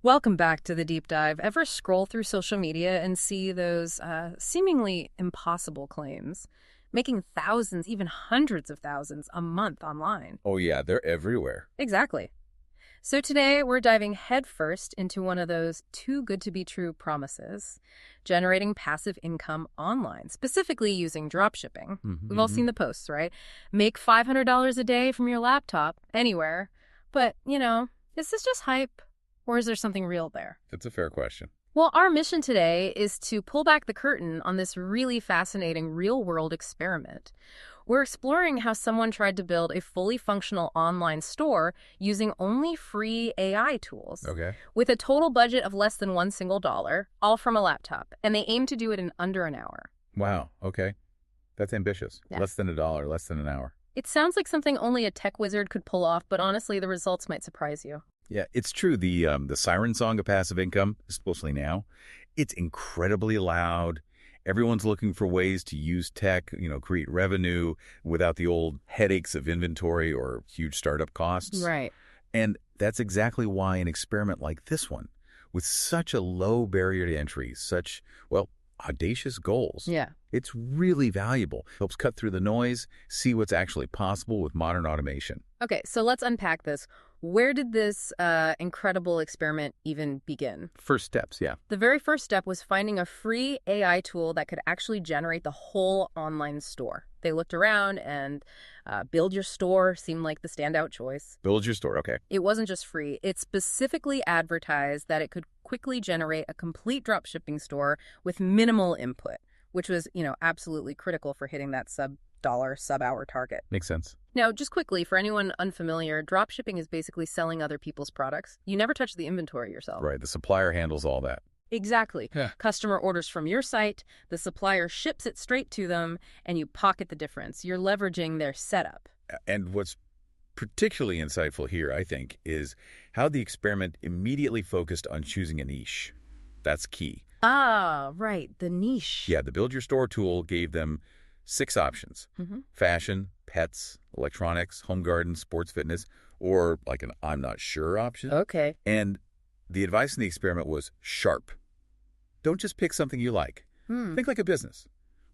Welcome back to the deep dive. Ever scroll through social media and see those seemingly impossible claims, making thousands, even hundreds of thousands a month online? Oh, yeah, they're everywhere. Exactly. So today we're diving headfirst into one of those too good to be true promises, generating passive income online, specifically using dropshipping. We've all seen the posts, right? Make $500 a day from your laptop, anywhere. But, is this just hype? Or is there something real there? That's a fair question. Well, our mission today is to pull back the curtain on this really fascinating real-world experiment. We're exploring how someone tried to build a fully functional online store using only free AI tools. Okay. With a total budget of less than one single dollar, all from a laptop, and they aim to do it in under an hour. Wow. Okay. That's ambitious. Yeah. Less than a dollar, less than an hour. It sounds like something only a tech wizard could pull off, but honestly, the results might surprise you. Yeah, it's true. The siren song of passive income, especially now, it's incredibly loud. Everyone's looking for ways to use tech, create revenue without the old headaches of inventory or huge startup costs. Right. And that's exactly why an experiment like this one, with such a low barrier to entry, such, audacious goals. Yeah. It's really valuable. Helps cut through the noise, see what's actually possible with modern automation. Okay, so let's unpack this. Where did this incredible experiment even begin? First steps, yeah. The very first step was finding a free AI tool that could actually generate the whole online store. They looked around and Build Your Store seemed like the standout choice. Build your store, okay. It wasn't just free. It specifically advertised that it could quickly generate a complete dropshipping store with minimal input, which was, absolutely critical for hitting that sub-dollar, sub-hour target. Makes sense. Now, just quickly, for anyone unfamiliar, dropshipping is basically selling other people's products. You never touch the inventory yourself. Right, the supplier handles all that. Exactly. Yeah. Customer orders from your site, the supplier ships it straight to them, and you pocket the difference. You're leveraging their setup. And what's particularly insightful here, I think, is how the experiment immediately focused on choosing a niche. That's key. Ah, right, the niche. Yeah, the Build Your Store tool gave them 6 options. Fashion, pets, electronics, home garden, sports fitness, or like an I'm not sure option. Okay. And the advice in the experiment was sharp. Don't just pick something you like. Think like a business.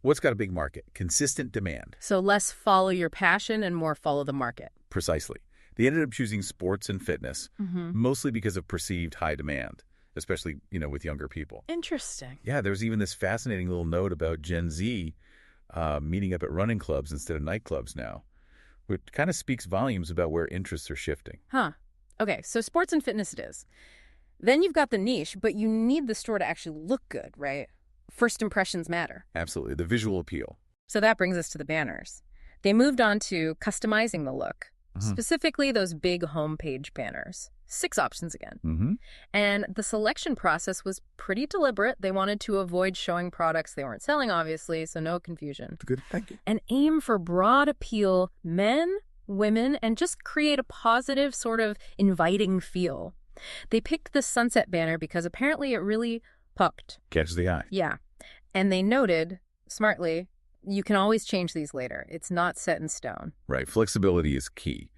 What's got a big market? Consistent demand. So less follow your passion and more follow the market. Precisely. They ended up choosing sports and fitness, mostly because of perceived high demand, especially, with younger people. Interesting. Yeah, there's even this fascinating little note about Gen Z meeting up at running clubs instead of nightclubs now, which kind of speaks volumes about where interests are shifting. Huh. Okay, so sports and fitness it is. Then you've got the niche, but you need the store to actually look good, right? First impressions matter. Absolutely. The visual appeal. So that brings us to the banners. They moved on to customizing the look, specifically those big homepage banners. 6 options again. And the selection process was pretty deliberate. They wanted to avoid showing products they weren't selling, obviously, so no confusion. Good. Thank you. And aim for broad appeal, men, women, and just create a positive, sort of inviting feel. They picked the sunset banner because apparently it really pucked. Catches the eye. Yeah. And they noted, smartly, you can always change these later. It's not set in stone. Right. Flexibility is key.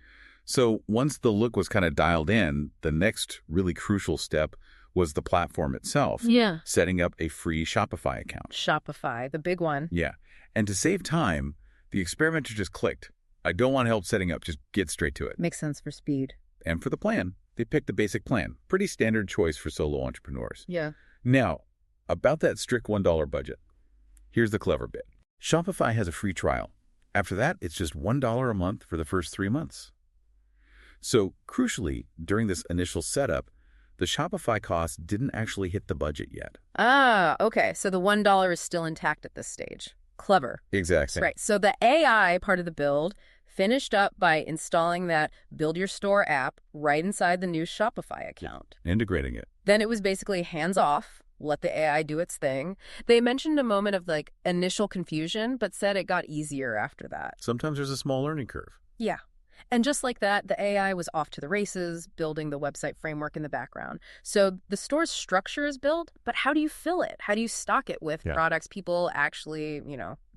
So once the look was kind of dialed in, the next really crucial step was the platform itself. Yeah. Setting up a free Shopify account. Shopify, the big one. Yeah. And to save time, the experimenter just clicked. I don't want help setting up. Just get straight to it. Makes sense for speed. And for the plan, they picked the basic plan. Pretty standard choice for solo entrepreneurs. Yeah. Now, about that strict $1 budget. Here's the clever bit. Shopify has a free trial. After that, it's just $1 a month for the first 3 months. So, crucially, during this initial setup, the Shopify cost didn't actually hit the budget yet. Ah, okay. So the $1 is still intact at this stage. Clever. Exactly. Right. So the AI part of the build finished up by installing that Build Your Store app right inside the new Shopify account. Integrating it. Then it was basically hands off, let the AI do its thing. They mentioned a moment of initial confusion, but said it got easier after that. Sometimes there's a small learning curve. Yeah. And just like that, the AI was off to the races, building the website framework in the background. So the store's structure is built, but how do you fill it? How do you stock it with products people actually,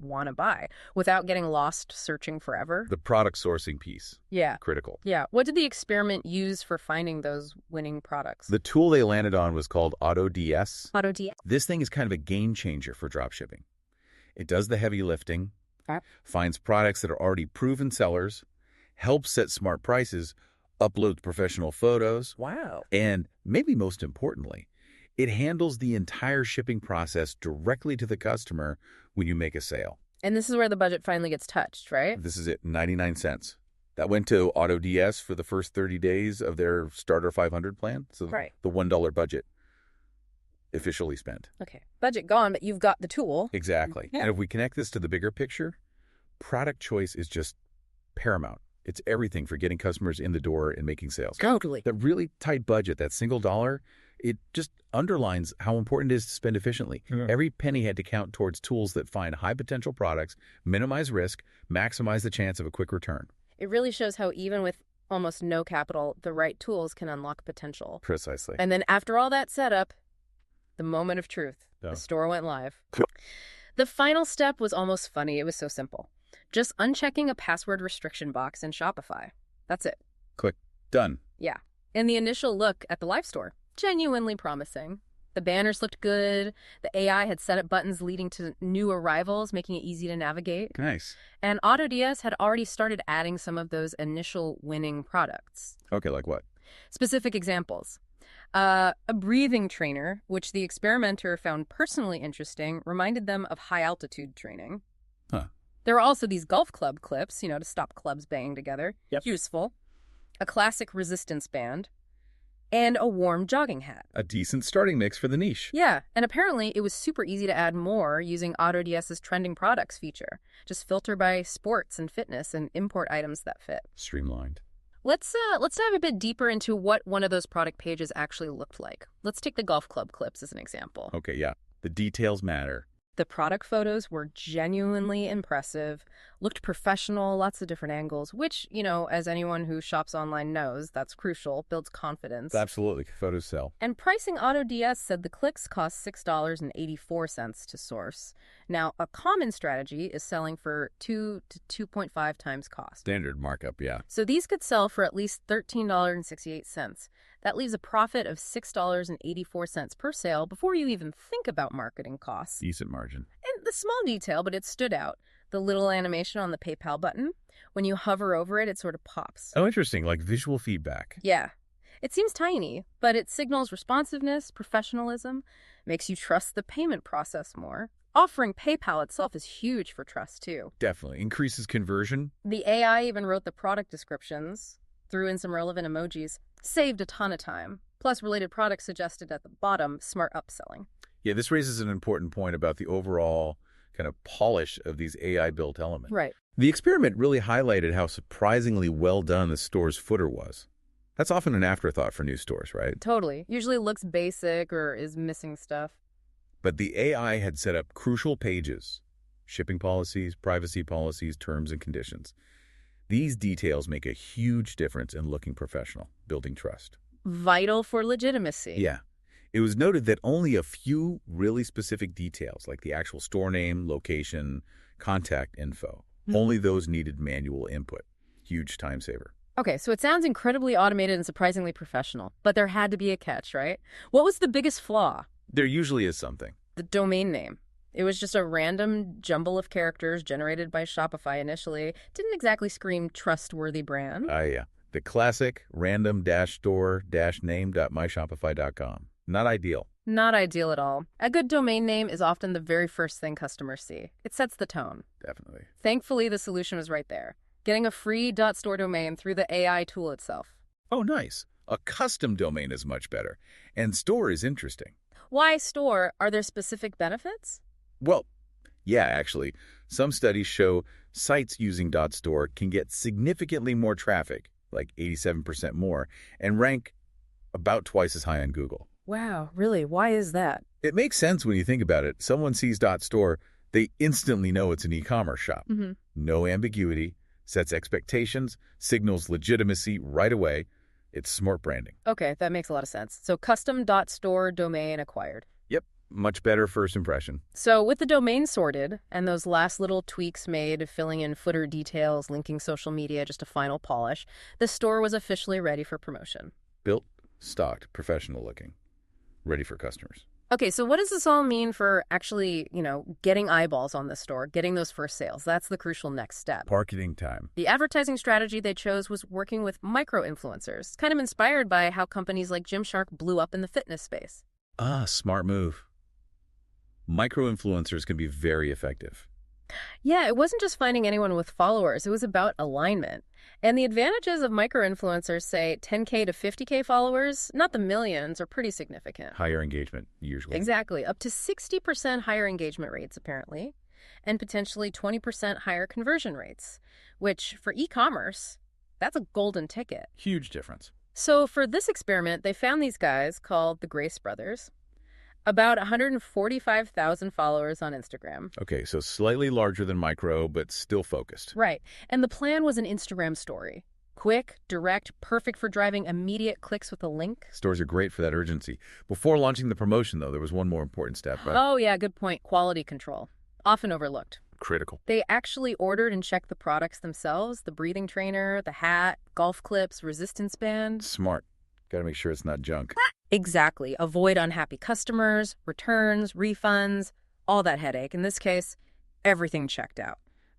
want to buy without getting lost searching forever? The product sourcing piece. Yeah. Critical. Yeah. What did the experiment use for finding those winning products? The tool they landed on was called AutoDS. AutoDS. This thing is kind of a game changer for dropshipping. It does the heavy lifting, finds products that are already proven sellers, helps set smart prices, uploads professional photos. Wow. And maybe most importantly, it handles the entire shipping process directly to the customer when you make a sale. And this is where the budget finally gets touched, right? This is it, 99 cents. That went to AutoDS for the first 30 days of their Starter 500 plan. So the $1 budget officially spent. Okay. Budget gone, but you've got the tool. Exactly. Yeah. And if we connect this to the bigger picture, product choice is just paramount. It's everything for getting customers in the door and making sales. Totally. That really tight budget, that single dollar, it just underlines how important it is to spend efficiently. Yeah. Every penny had to count towards tools that find high potential products, minimize risk, maximize the chance of a quick return. It really shows how even with almost no capital, the right tools can unlock potential. Precisely. And then after all that setup, the moment of truth. The store went live. The final step was almost funny. It was so simple. Just unchecking a password restriction box in Shopify. That's it. Click. Done. Yeah. And the initial look at the live store, genuinely promising. The banners looked good. The AI had set up buttons leading to new arrivals, making it easy to navigate. Nice. And AutoDS had already started adding some of those initial winning products. Okay, like what? Specific examples. A breathing trainer, which the experimenter found personally interesting, reminded them of high-altitude training. Huh. There were also these golf club clips, to stop clubs banging together. Yep. Useful. A classic resistance band. And a warm jogging hat. A decent starting mix for the niche. Yeah, and apparently it was super easy to add more using AutoDS's trending products feature. Just filter by sports and fitness and import items that fit. Streamlined. Let's dive a bit deeper into what one of those product pages actually looked like. Let's take the golf club clips as an example. Okay, yeah. The details matter. The product photos were genuinely impressive, looked professional, lots of different angles, which, as anyone who shops online knows, that's crucial, builds confidence. Absolutely. Photos sell. And Pricing AutoDS said the clicks cost $6.84 to source. Now, a common strategy is selling for 2 to 2.5 times cost. Standard markup, yeah. So these could sell for at least $13.68. That leaves a profit of $6.84 per sale before you even think about marketing costs. Decent margin. And the small detail, but it stood out. The little animation on the PayPal button, when you hover over it, it sort of pops. Oh, interesting, like visual feedback. Yeah. It seems tiny, but it signals responsiveness, professionalism, makes you trust the payment process more. Offering PayPal itself is huge for trust, too. Definitely. Increases conversion. The AI even wrote the product descriptions, threw in some relevant emojis, saved a ton of time. Plus, related products suggested at the bottom, smart upselling. Yeah, this raises an important point about the overall kind of polish of these AI-built elements. Right. The experiment really highlighted how surprisingly well done the store's footer was. That's often an afterthought for new stores, right? Totally. Usually looks basic or is missing stuff. But the AI had set up crucial pages, shipping policies, privacy policies, terms and conditions. These details make a huge difference in looking professional, building trust. Vital for legitimacy. Yeah. It was noted that only a few really specific details, like the actual store name, location, contact info, only those needed manual input. Huge time saver. Okay, so it sounds incredibly automated and surprisingly professional, but there had to be a catch, right? What was the biggest flaw? There usually is something. The domain name. It was just a random jumble of characters generated by Shopify initially. Didn't exactly scream trustworthy brand. Yeah. The classic random-store-name.myshopify.com. Not ideal. Not ideal at all. A good domain name is often the very first thing customers see. It sets the tone. Definitely. Thankfully, the solution was right there. Getting a free .store domain through the AI tool itself. Oh, nice. A custom domain is much better. And store is interesting. Why store? Are there specific benefits? Well, yeah, actually. Some studies show sites using .store can get significantly more traffic, like 87% more, and rank about twice as high on Google. Wow, really? Why is that? It makes sense when you think about it. Someone sees .store, they instantly know it's an e-commerce shop. Mm-hmm. No ambiguity, Sets expectations, signals legitimacy right away. It's smart branding. Okay, that makes a lot of sense. So custom.store domain acquired. Yep, much better first impression. So with the domain sorted and those last little tweaks made, filling in footer details, linking social media, just a final polish, the store was officially ready for promotion. Built, stocked, professional looking. Ready for customers. Okay, so what does this all mean for actually, getting eyeballs on the store, getting those first sales? That's the crucial next step. Marketing time. The advertising strategy they chose was working with micro-influencers, kind of inspired by how companies like Gymshark blew up in the fitness space. Smart move. Micro-influencers can be very effective. Yeah, it wasn't just finding anyone with followers. It was about alignment. And the advantages of micro-influencers, say 10K to 50K followers, not the millions, are pretty significant. Higher engagement, usually. Exactly. Up to 60% higher engagement rates, apparently, and potentially 20% higher conversion rates, which, for e-commerce, that's a golden ticket. Huge difference. So for this experiment, they found these guys called the Grace Brothers, about 145,000 followers on Instagram. Okay, so slightly larger than micro, but still focused. Right. And the plan was an Instagram story. Quick, direct, perfect for driving immediate clicks with a link. Stores are great for that urgency. Before launching the promotion, though, there was one more important step. Oh, yeah, good point. Quality control. Often overlooked. Critical. They actually ordered and checked the products themselves, the breathing trainer, the hat, golf clips, resistance band. Smart. Got to make sure it's not junk. Exactly. Avoid unhappy customers, returns, refunds, all that headache. In this case, everything checked out.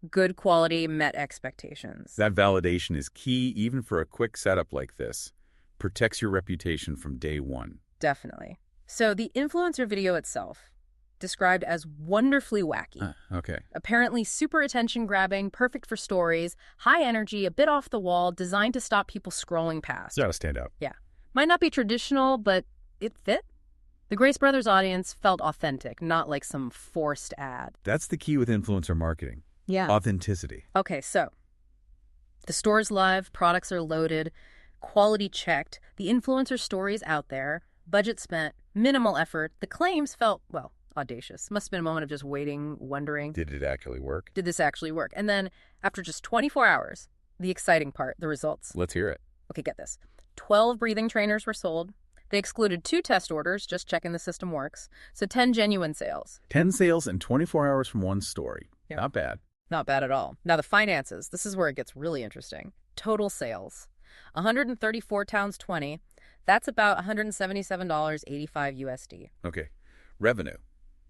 Good quality met expectations. That validation is key even for a quick setup like this. Protects your reputation from day one. Definitely. So the influencer video itself, described as wonderfully wacky. Okay. Apparently super attention-grabbing, perfect for stories, high energy, a bit off the wall, designed to stop people scrolling past. Got to stand out. Yeah. Might not be traditional, but it fit. The Grace Brothers audience felt authentic, not like some forced ad. That's the key with influencer marketing. Yeah. Authenticity. Okay, so the store's live, products are loaded, quality checked, the influencer story's out there, budget spent, minimal effort. The claims felt, well, audacious. Must have been a moment of just waiting, wondering. Did it actually work? Did this actually work? And then after just 24 hours, the exciting part, the results. Let's hear it. Okay, get this. 12 breathing trainers were sold. They excluded 2 test orders, just checking the system works. So 10 genuine sales. 10 sales in 24 hours from one story. Yeah. Not bad. Not bad at all. Now the finances, this is where it gets really interesting. Total sales, 134 times 20. That's about $177.85 USD. Okay. Revenue,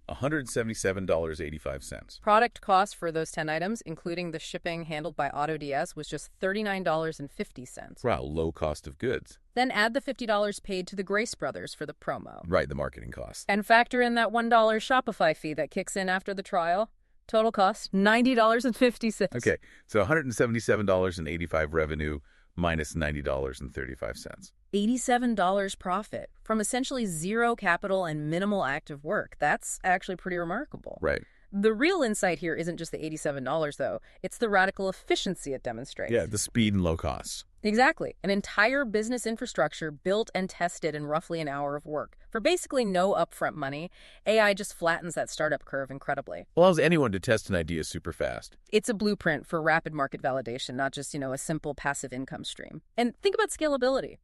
$177.85. Product cost for those 10 items, including the shipping handled by AutoDS, was just $39.50. Wow, low cost of goods. Then add the $50 paid to the Grace Brothers for the promo. Right, the marketing cost. And factor in that $1 Shopify fee that kicks in after the trial. Total cost, $90.50. Okay, so $177.85 revenue minus $90.35. $87 profit from essentially zero capital and minimal active work. That's actually pretty remarkable. Right. The real insight here isn't just the $87, though. It's the radical efficiency it demonstrates. Yeah, the speed and low costs. Exactly. An entire business infrastructure built and tested in roughly an hour of work. For basically no upfront money, AI just flattens that startup curve incredibly. Allows anyone to test an idea super fast. It's a blueprint for rapid market validation, not just, a simple passive income stream. And think about scalability.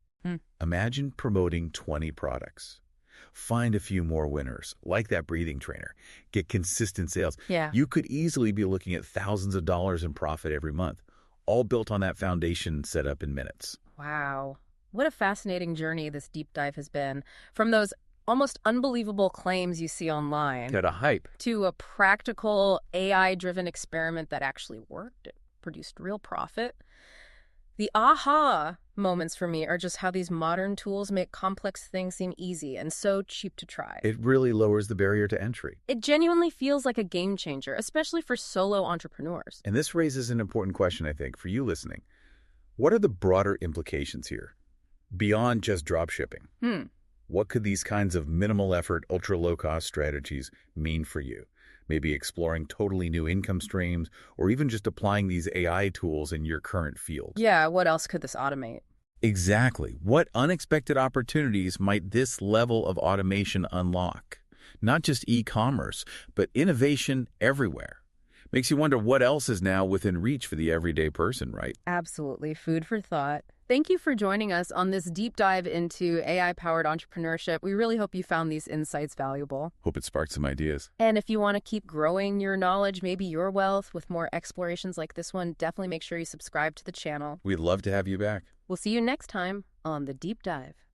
Imagine promoting 20 products. Find a few more winners, like that breathing trainer. Get consistent sales. Yeah. You could easily be looking at thousands of dollars in profit every month, all built on that foundation set up in minutes. Wow. What a fascinating journey this deep dive has been. From those almost unbelievable claims you see online Got a hype. to a practical AI-driven experiment that actually worked. It produced real profit. The aha moments for me are just how these modern tools make complex things seem easy and so cheap to try. It really lowers the barrier to entry. It genuinely feels like a game changer, especially for solo entrepreneurs. And this raises an important question, I think, for you listening. What are the broader implications here? Beyond just drop shipping. What could these kinds of minimal effort, ultra low cost strategies mean for you? Maybe exploring totally new income streams, or even just applying these AI tools in your current field. Yeah, what else could this automate? Exactly. What unexpected opportunities might this level of automation unlock? Not just e-commerce, but innovation everywhere. Makes you wonder what else is now within reach for the everyday person, right? Absolutely. Food for thought. Thank you for joining us on this deep dive into AI-powered entrepreneurship. We really hope you found these insights valuable. Hope it sparked some ideas. And if you want to keep growing your knowledge, maybe your wealth, with more explorations like this one, definitely make sure you subscribe to the channel. We'd love to have you back. We'll see you next time on The Deep Dive.